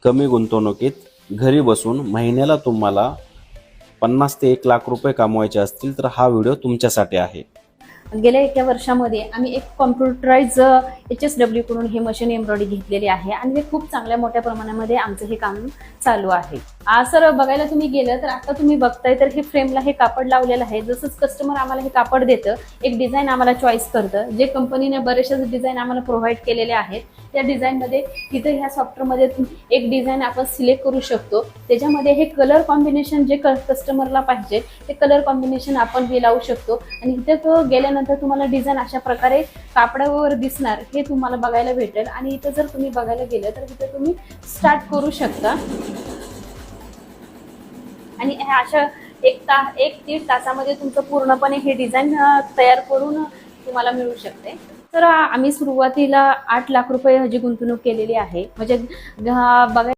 कमी गुंतवणुकीत घरी बसून महिन्याला तुम्हाला 50 ते 1 लाख रुपये कमवायचे असतील तर हा व्हिडिओ तुमच्यासाठी आहे. गेल्या एका वर्षामध्ये आम्ही एक कॉम्प्युटराइज HSW कडून हे मशीन एम्ब्रॉयडरी घेतलेली आहे आणि ते खूप चांगल्या मोठ्या प्रमाणामध्ये आमचं हे काम चालू आहे. सर बघायला तुम्ही गेलं तर आता तुम्ही बघताय तर हे फ्रेमला हे कापड लावलेलं आहे. जसंच कस्टमर आम्हाला हे कापड देतं, एक डिझाईन आम्हाला चॉईस करतं, जे कंपनीने बरेचशा डिझाईन आम्हाला प्रोव्हाइड केलेले आहेत. त्या डिझाईनमध्ये तिथं ह्या सॉफ्टवेअरमध्ये एक डिझाईन आपण सिलेक्ट करू शकतो. त्याच्यामध्ये हे कलर कॉम्बिनेशन जे कस्टमरला पाहिजे ते कलर कॉम्बिनेशन आपण हे लावू शकतो आणि इथं गेल्यानंतर तुम्हाला डिझाईन अशा प्रकारे कापडावर दिसणार हे तुम्हाला बघायला भेटेल. आणि इथं जर तुम्ही बघायला गेलं तर इथं तुम्ही स्टार्ट करू शकता आणि अशा 1-1.5 तासामध्ये तुमचं पूर्णपणे हे डिझाईन तयार करून तुम्हाला मिळू शकते. तर आम्ही सुरुवातीला 8 लाख रुपये ह्याची गुंतवणूक केलेली आहे. म्हणजे बघा